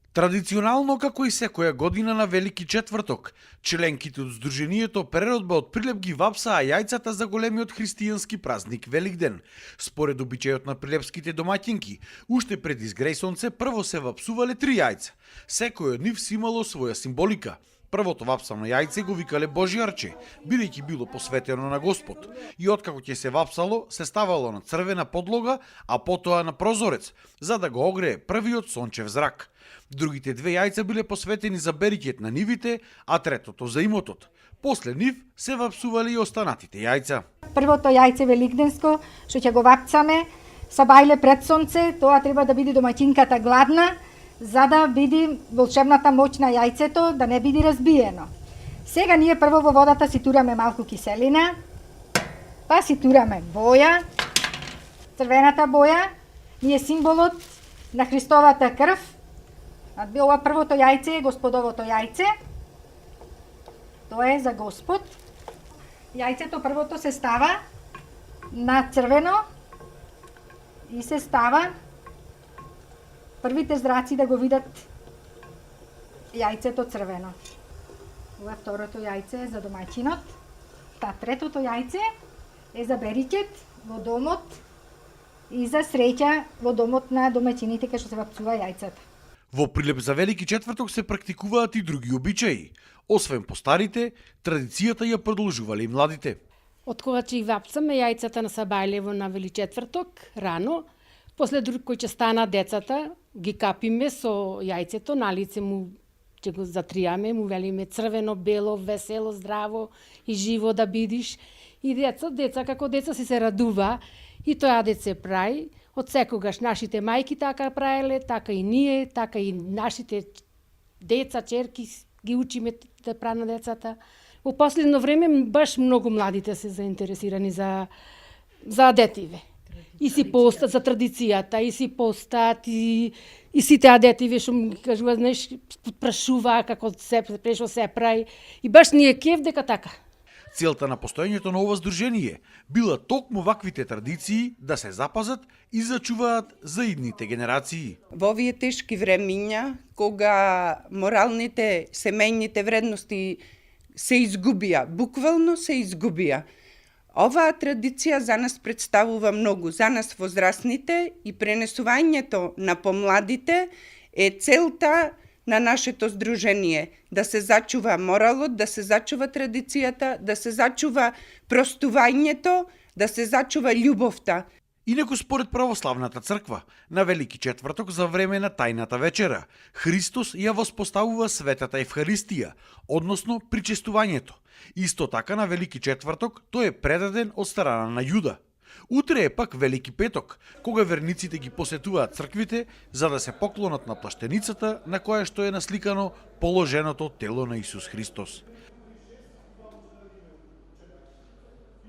Традиционално, како и секоја година на Велики четврток, членките од Сдруженијето Прерадба од Прилеп ги вапсаа јајцата за големиот христијански празник Великден. Според обичајот на прилепските домаќинки, уште пред изгрејсонце прво се вапсувале 3 јајца. Секој од нив си имало своја символика. Првото вапсано јајце го викале Божјарче, бидејќи било посветено на Господ. И откако ќе се вапсало, се ставало на црвена подлога, а потоа на прозорец, за да го огрее првиот сончев зрак. Другите 2 јајца биле посветени за берикет на нивите, а третото за имотот. После нив се вапсували и останатите јајца. Првото јајце великденско, што ќе го вапцаме, са бајле пред сонце, тоа треба да биде домаќинката гладна, за да биде волшебната моќ на јајцето, да не биде разбиено. Сега ние прво во водата си тураме малку киселина, па си тураме боја, црвената боја, ни е символот на Христовата крв. Ова првото јајце е Господовото јајце, тоа е за Господ. Јајцето првото се става на црвено и се става првите зраци да го видат јајцето црвено. Ова второто јајце е за домаќинот, та третото јајце е за берикет во домот и за среќа во домот на домаќините кај што се вапцува јајцата. Во Прилеп за Велики четврток се практикуваат и други обичаи. Освен по старите, традицијата ја продолжувале и младите. Од кога ќе ги вапсаме јајцата на Сабајлево на Вели четврток, рано, после друг кој ќе стана децата, ги капиме со јајцето, на лице му ќе го затријаме, му велиме црвено, бело, весело, здраво и живо да бидиш. И деца како деца се радува и тоа деце прави. Од секогаш нашите мајки така правеле, така и ние, така и нашите деца, черки ги учиме да прават на децата. Во последно време баш многу младите се заинтересирани за детиве. И си постат за традицијата, и си постат, и сите адетиви што ми кажува, знаеш, прашува како се прешо се прави. И баш ни е кеф дека така. Целта на постоењето на ова здружение била токму ваквите традиции да се запазат и зачуваат за идните генерации. Во овие тешки времиња, кога моралните, семејните вредности се изгубија, буквално се изгубија, оваа традиција за нас представува многу, за нас возрастните, и пренесувањето на помладите е целта на нашето здружение, да се зачува моралот, да се зачува традицијата, да се зачува простувањето, да се зачува љубовта. Инаку според православната црква, на Велики четврток за време на тајната вечера, Христос ја воспоставува светата Евхаристија, односно причестувањето. Исто така на Велики четврток тој е предаден од страна на Јуда. Утре е пак Велики петок, кога верниците ги посетуваат црквите за да се поклонат на плаштеницата на која што е насликано положеното тело на Исус Христос.